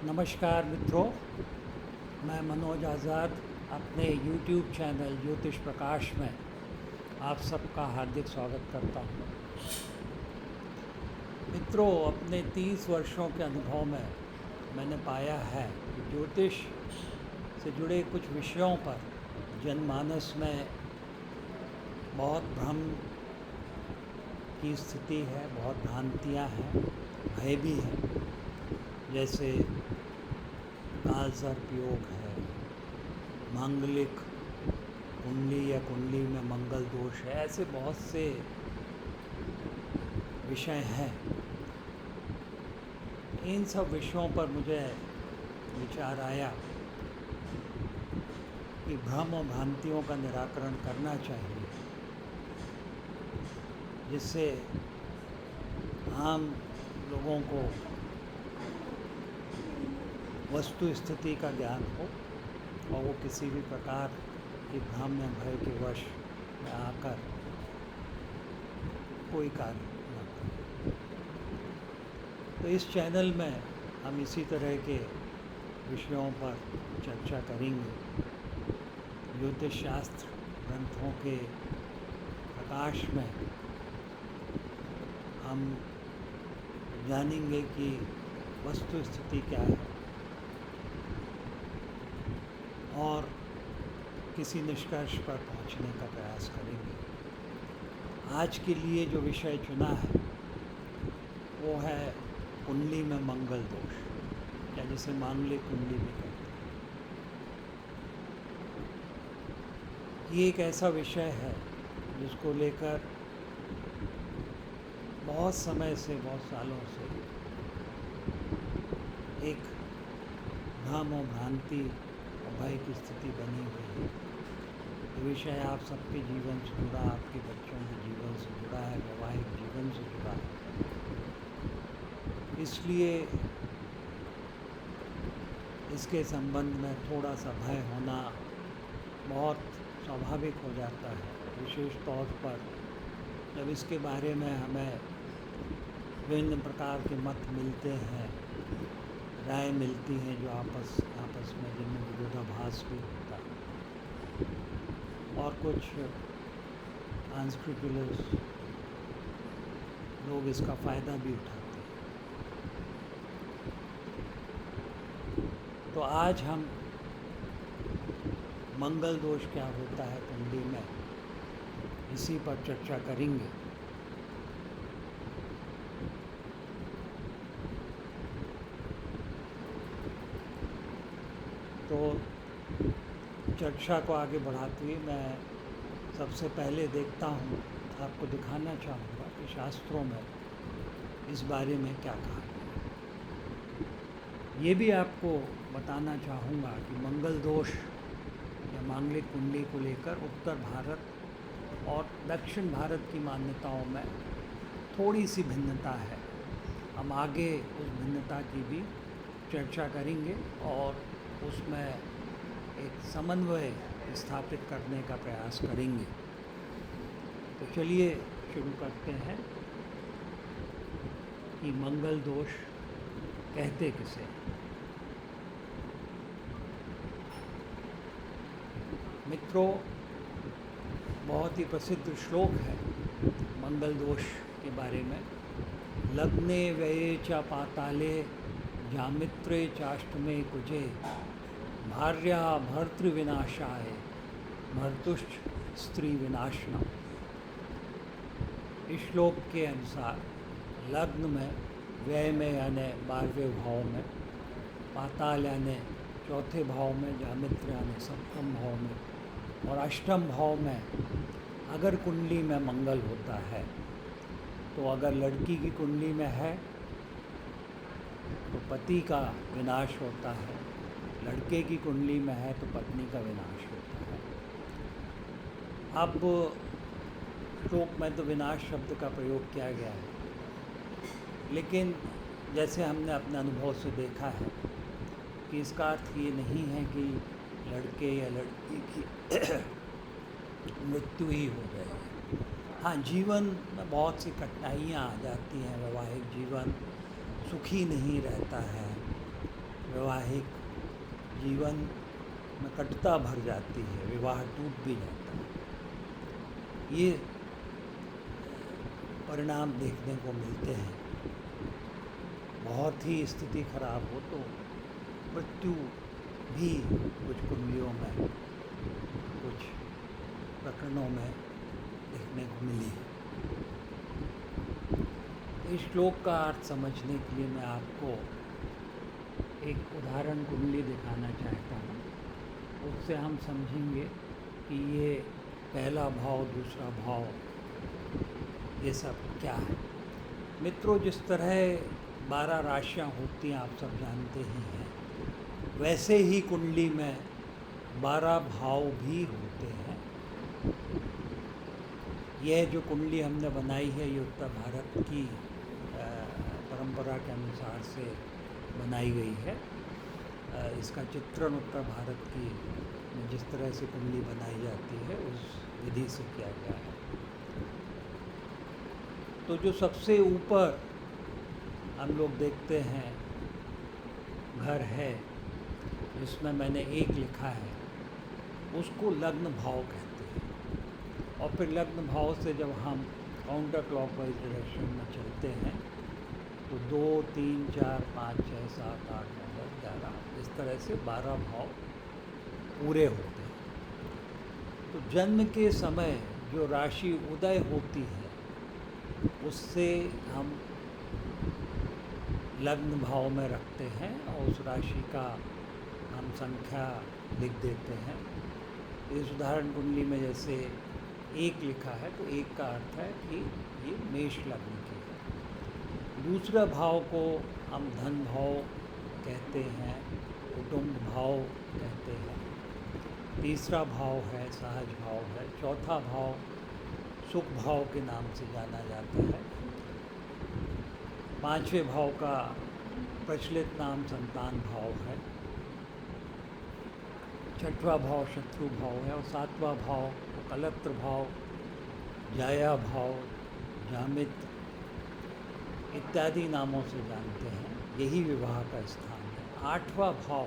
नमस्कार मित्रों, मैं मनोज आज़ाद अपने YouTube चैनल ज्योतिष प्रकाश में आप सबका हार्दिक स्वागत करता हूँ। मित्रों, अपने 30 वर्षों के अनुभव में मैंने पाया है कि ज्योतिष से जुड़े कुछ विषयों पर जनमानस में बहुत भ्रम की स्थिति है, बहुत भ्रांतियाँ हैं, भय भी है। जैसे काल सर्प योग है, मांगलिक कुंडली या कुंडली में मंगल दोष है, ऐसे बहुत से विषय हैं। इन सब विषयों पर मुझे विचार आया कि भ्रम और भ्रांतियों का निराकरण करना चाहिए, जिससे आम लोगों को वस्तु स्थिति का ज्ञान हो और वो किसी भी प्रकार की भ्रम या भय के वश में आकर कोई कार्य न करें। तो इस चैनल में हम इसी तरह के विषयों पर चर्चा करेंगे। ज्योतिष शास्त्र ग्रंथों के प्रकाश में हम जानेंगे कि वस्तु स्थिति क्या है और किसी निष्कर्ष पर पहुंचने का प्रयास करेंगे। आज के लिए जो विषय चुना है वो है कुंडली में मंगल दोष, या जिसे मांगलिक कुंडली भी कहते हैं। ये एक ऐसा विषय है जिसको लेकर बहुत समय से, बहुत सालों से एक भ्रम और भ्रांति और भय की स्थिति बनी हुई है। ये विषय आप सबके जीवन से जुड़ा, आपके बच्चों के जीवन से जुड़ा है, वैवाहिक जीवन से जुड़ा है। इसलिए इसके संबंध में थोड़ा सा भय होना बहुत स्वाभाविक हो जाता है, विशेष तौर पर जब इसके बारे में हमें विभिन्न प्रकार के मत मिलते हैं, राय मिलती हैं, जो आपस में जिनमें विरोधाभास भी होता है और कुछ अनस्क्रूपुलस लोग इसका फ़ायदा भी उठाते हैं। तो आज हम मंगल दोष क्या होता है कुंडली में, इसी पर चर्चा करेंगे। तो चर्चा को आगे बढ़ाते हुए मैं सबसे पहले आपको दिखाना चाहूँगा कि शास्त्रों में इस बारे में क्या कहा गया है। ये भी आपको बताना चाहूँगा कि मंगल दोष या मांगलिक कुंडली को लेकर उत्तर भारत और दक्षिण भारत की मान्यताओं में थोड़ी सी भिन्नता है। हम आगे उस भिन्नता की भी चर्चा करेंगे और उसमें एक समन्वय स्थापित करने का प्रयास करेंगे। तो चलिए शुरू करते हैं कि मंगल दोष कहते किसे। मित्रों, बहुत ही प्रसिद्ध श्लोक है मंगल दोष के बारे में। लग्ने व्यये च पाताले जामित्रे चाष्टमे कुजे भार्या भर्तृविनाशाय भर्तुश्च स्त्री विनाशनम। इस श्लोक के अनुसार लग्न में, व्यय में यानी 12वें भाव में, पाताल यानी 4थे भाव में, जामित्र यानी 7वें भाव में और 8वें भाव में अगर कुंडली में मंगल होता है, तो अगर लड़की की कुंडली में है तो पति का विनाश होता है, लड़के की कुंडली में है तो पत्नी का विनाश होता है। अब श्लोक में तो विनाश शब्द का प्रयोग किया गया है, लेकिन जैसे हमने अपने अनुभव से देखा है कि इसका अर्थ ये नहीं है कि लड़के या लड़की की मृत्यु ही हो जाएगी। हाँ, जीवन में बहुत सी कठिनाइयाँ आ जाती हैं, वैवाहिक जीवन सुखी नहीं रहता है, वैवाहिक जीवन में कटुता भर जाती है, विवाह टूट भी जाता है। ये परिणाम देखने को मिलते हैं। बहुत ही स्थिति खराब हो तो मृत्यु भी कुछ कुंडलियों में, कुछ प्रकरणों में देखने को मिली है। इस श्लोक का अर्थ समझने के लिए मैं आपको एक उदाहरण कुंडली दिखाना चाहता हूँ। उससे हम समझेंगे कि ये पहला भाव, दूसरा भाव, ये सब क्या है। मित्रों, जिस तरह 12 राशियाँ होती हैं आप सब जानते ही हैं, वैसे ही कुंडली में 12 भाव भी होते हैं। यह जो कुंडली हमने बनाई है ये उत्तर भारत की परंपरा के अनुसार से बनाई गई है। इसका चित्रण उत्तर भारत की जिस तरह से कुंडली बनाई जाती है उस विधि से किया गया है। तो जो सबसे ऊपर हम लोग देखते हैं घर है, जिसमें मैंने 1 लिखा है, उसको लग्न भाव कहते हैं। और फिर लग्न भाव से जब हम काउंटर क्लॉकवाइज डायरेक्शन में चलते हैं तो 2, 3, 4, 5, 6, 7, 8, 9, 10, 11 इस तरह से 12 भाव पूरे होते हैं। तो जन्म के समय जो राशि उदय होती है उससे हम लग्न भाव में रखते हैं और उस राशि का हम संख्या लिख देते हैं। इस उदाहरण कुंडली में जैसे 1 लिखा है तो 1 का अर्थ है कि ये मेष लग्न की है। दूसरा भाव को हम धन भाव कहते हैं, कुटुंब भाव कहते हैं। तीसरा भाव है सहज भाव है। चौथा भाव सुख भाव के नाम से जाना जाता है। 5वें भाव का प्रचलित नाम संतान भाव है। 6वां भाव शत्रु भाव है और 7वां भाव कलत्र भाव, जाया भाव, जामित इत्यादि नामों से जानते हैं। यही विवाह का स्थान है। 8वां भाव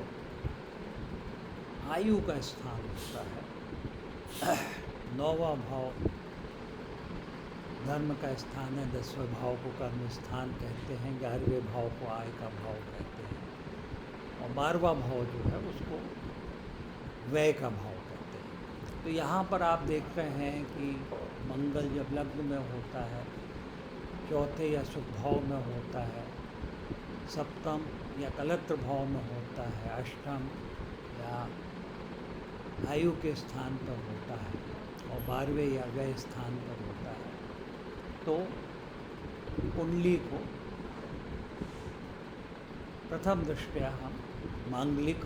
आयु का स्थान होता है। 9वां भाव धर्म का स्थान है। 10वें भाव को कर्म स्थान कहते हैं। 11वें भाव को आय का भाव कहते हैं और 12वां भाव जो है उसको व्यय का भाव कहते हैं। तो यहाँ पर आप देख रहे हैं कि मंगल जब लग्न में होता है, चौथे या सुख भाव में होता है, सप्तम या कलत्र भाव में होता है, अष्टम या आयु के स्थान पर होता है और 12वें या व्यय स्थान पर होता है, तो कुंडली को प्रथम दृष्टया हम मांगलिक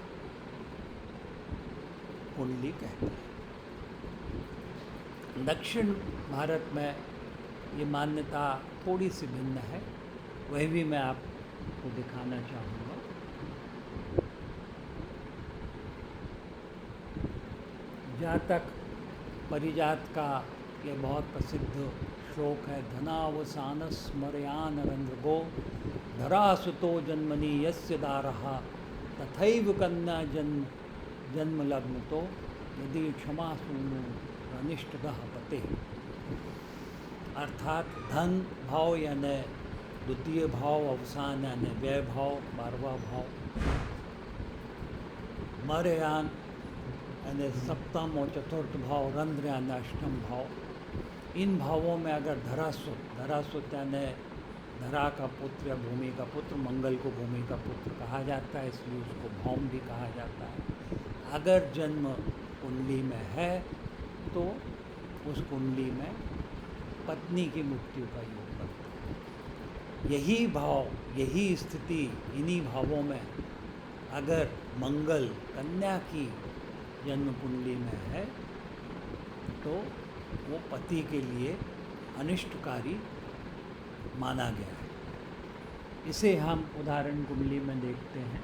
कुंडली कहते हैं। दक्षिण भारत में ये मान्यता थोड़ी सी भिन्न है, वह भी मैं आपको दिखाना चाहूँगा। जातक परिजात का ये बहुत प्रसिद्ध श्लोक है। धनावसान स्मरयान रंद्रगो धरासुतो जन्मनि यस्य दारः तथैव कन्या जन्म लग्न तो यदि क्षमा सूनु अनिष्टगः पते। अर्थात धन भाव यानी द्वितीय भाव, अवसान यानी व्यय भाव 12वां भाव, मरयान यानी सप्तम और चतुर्थ भाव, रंध्र यानी अष्टम भाव, इन भावों में अगर धरासुत यानी धरा का पुत्र या भूमि का पुत्र, मंगल को भूमि का पुत्र कहा जाता है, इसलिए उसको भौम भी कहा जाता है। अगर जन्म कुंडली में है तो उस कुंडली में पत्नी की मृत्यु का योग बनता है। यही भाव, यही स्थिति, इन्हीं भावों में अगर मंगल कन्या की जन्म कुंडली में है तो वो पति के लिए अनिष्टकारी माना गया है। इसे हम उदाहरण कुंडली में देखते हैं।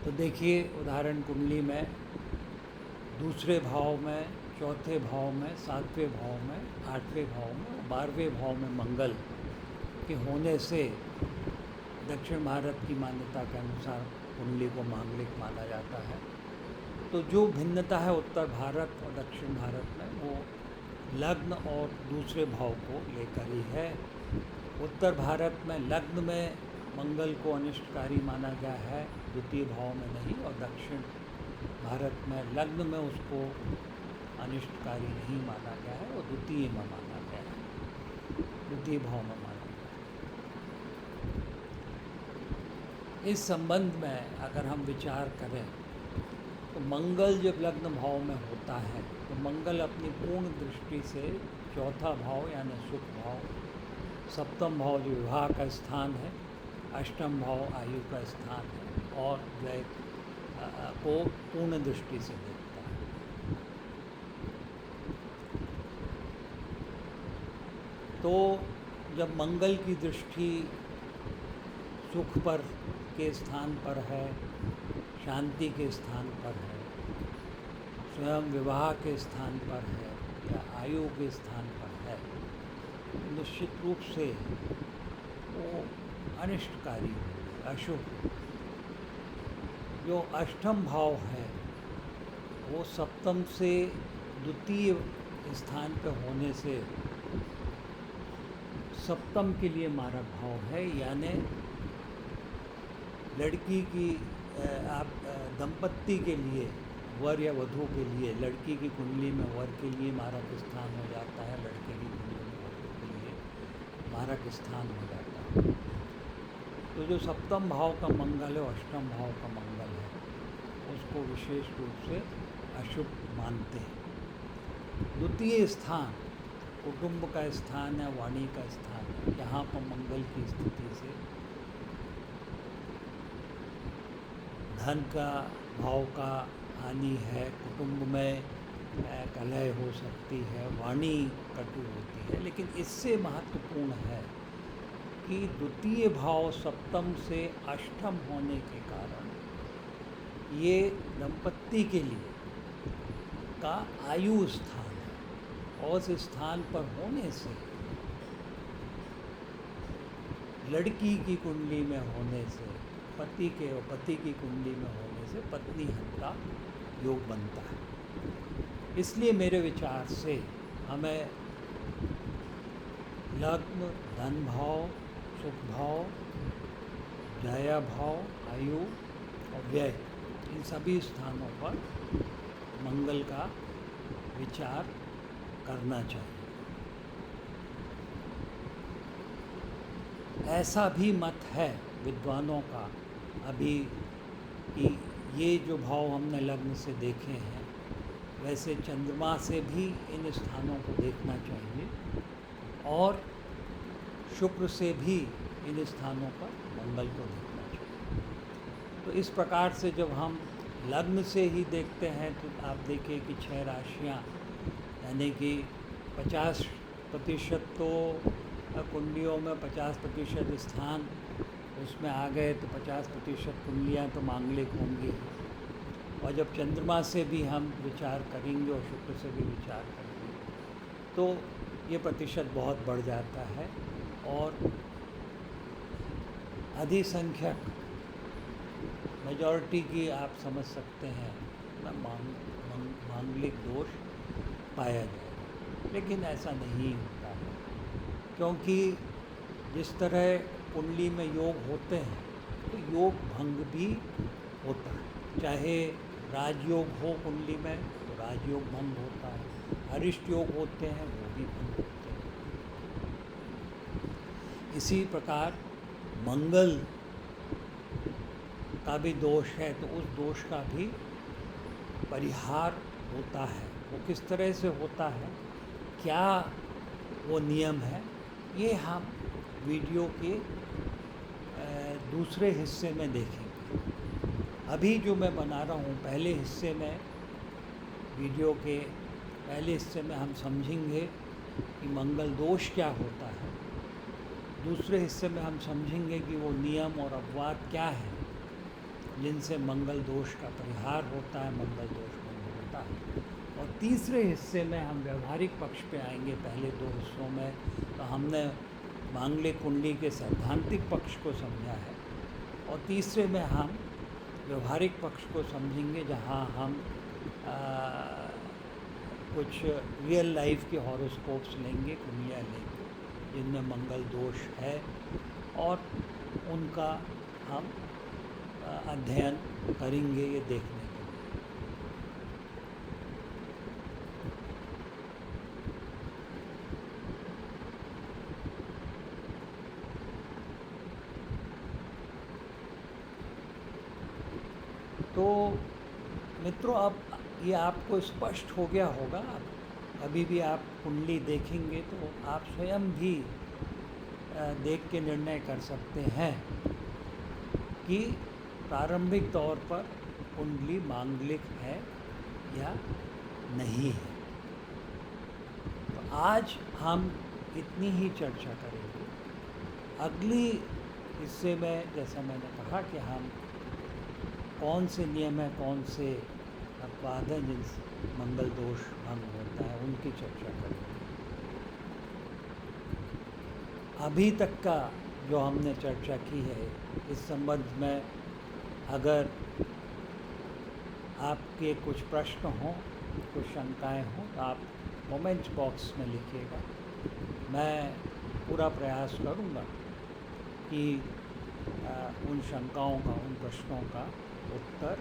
तो देखिए उदाहरण कुंडली में दूसरे भाव में, चौथे भाव में, 7वें भाव में, 8वें भाव में, 12वें भाव में मंगल के होने से दक्षिण भारत की मान्यता के अनुसार कुंडली को मांगलिक माना जाता है। तो जो भिन्नता है उत्तर भारत और दक्षिण भारत में, वो लग्न और दूसरे भाव को लेकर ही है। उत्तर भारत में लग्न में मंगल को अनिष्टकारी माना गया है, द्वितीय भाव में नहीं, और दक्षिण भारत में लग्न में उसको अनिष्टकारी नहीं माना गया है, वो द्वितीय में माना गया है, द्वितीय भाव में माना गया है। इस संबंध में अगर हम विचार करें तो मंगल जब लग्न भाव में होता है तो मंगल अपनी पूर्ण दृष्टि से चौथा भाव यानी सुख भाव, सप्तम भाव जो विवाह का स्थान है, अष्टम भाव आयु का स्थान है, और व्यय को पूर्ण दृष्टि से देखता है। तो जब मंगल की दृष्टि सुख पर के स्थान पर है, शांति के स्थान पर है, स्वयं विवाह के स्थान पर है या आयु के स्थान पर है, निश्चित रूप से वो अनिष्टकारी, अशुभ। जो अष्टम भाव है वो सप्तम से द्वितीय स्थान पर होने से सप्तम के लिए मारक भाव है, यानी लड़की की आप दंपत्ति के लिए, वर या वधू के लिए, लड़की की कुंडली में वर के लिए मारक स्थान हो जाता है, लड़के की कुंडली में वधू के लिए मारक स्थान हो जाता है। तो जो सप्तम भाव का मंगल है, अष्टम भाव का मंगल है, उसको विशेष रूप से अशुभ मानते हैं। द्वितीय स्थान कुटुंब का स्थान है, वाणी का स्थान है, यहाँ पर मंगल की स्थिति से धन का भाव का हानि है, कुटुंब में कलह हो सकती है, वाणी कटु होती है। लेकिन इससे महत्वपूर्ण है कि द्वितीय भाव सप्तम से अष्टम होने के कारण ये दंपत्ति के लिए का आयु स्थान है, और उस स्थान पर होने से लड़की की कुंडली में होने से पति की कुंडली में होने से पत्नी हत्या योग बनता है। इसलिए मेरे विचार से हमें लग्न, धन भाव, सुख भाव, जया भाव, आयु और व्यय, इन सभी स्थानों पर मंगल का विचार करना चाहिए। ऐसा भी मत है विद्वानों का अभी कि ये जो भाव हमने लग्न से देखे हैं, वैसे चंद्रमा से भी इन स्थानों को देखना चाहिए, और शुक्र से भी इन स्थानों पर मंगल को देखना चाहिए। तो इस प्रकार से जब हम लग्न से ही देखते हैं तो आप देखिए कि 6 राशियाँ, यानी कि 50% तो कुंडलियों में 50% स्थान उसमें आ गए, तो 50% कुंडलियाँ तो मांगलिक होंगी। और जब चंद्रमा से भी हम विचार करेंगे और शुक्र से भी विचार करेंगे तो ये प्रतिशत बहुत बढ़ जाता है, और अधिसंख्यक मेजॉरिटी की आप समझ सकते हैं ना मांगलिक दोष पाया जाएगा। लेकिन ऐसा नहीं होता है, क्योंकि जिस तरह कुंडली में योग होते हैं तो योग भंग भी होता है। चाहे राजयोग हो कुंडली में तो राजयोग भंग होता है, अरिष्ट योग होते हैं वो भी भंग होते हैं। इसी प्रकार मंगल का भी दोष है तो उस दोष का भी परिहार होता है। वो किस तरह से होता है, क्या वो नियम है, ये हम वीडियो के दूसरे हिस्से में देखेंगे। अभी जो मैं बना रहा हूँ पहले हिस्से में, वीडियो के पहले हिस्से में हम समझेंगे कि मंगल दोष क्या होता है, दूसरे हिस्से में हम समझेंगे कि वो नियम और अपवाद क्या है जिनसे मंगल दोष का परिहार होता है, मंगल दोष बंद होता है। और तीसरे हिस्से में हम व्यवहारिक पक्ष पे आएंगे। पहले 2 हिस्सों में तो हमने मांगलिक कुंडली के सैद्धांतिक पक्ष को समझा है, और तीसरे में हम व्यवहारिक पक्ष को समझेंगे, जहाँ हम कुछ रियल लाइफ के हॉरोस्कोप्स लेंगे, कुंडलियाँ लेंगे जिनमें मंगल दोष है, और उनका हम अध्ययन करेंगे ये देखने के लिए। तो मित्रों, अब ये आपको स्पष्ट हो गया होगा। अभी भी आप कुंडली देखेंगे तो आप स्वयं भी देख के निर्णय कर सकते हैं कि प्रारंभिक तौर पर कुंडली मांगलिक है या नहीं है। तो आज हम इतनी ही चर्चा करेंगे। अगली हिस्से में, जैसा मैंने कहा, कि हम कौन से नियम है, कौन से अपवाद हैं जिनसे मंगल दोष भंग होता है, उनकी चर्चा करेंगे। अभी तक का जो हमने चर्चा की है, इस संबंध में अगर आपके कुछ प्रश्न हों, कुछ शंकाएं हों, तो आप कमेंट बॉक्स में लिखिएगा। मैं पूरा प्रयास करूंगा कि उन शंकाओं का, उन प्रश्नों का उत्तर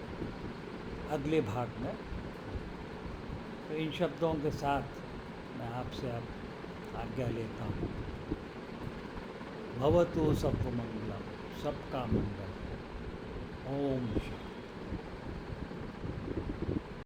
अगले भाग में। तो इन शब्दों के साथ मैं आपसे अब आज्ञा लेता हूँ। भवतु सर्वमंगलम, सबका मंगल। ओम शांति।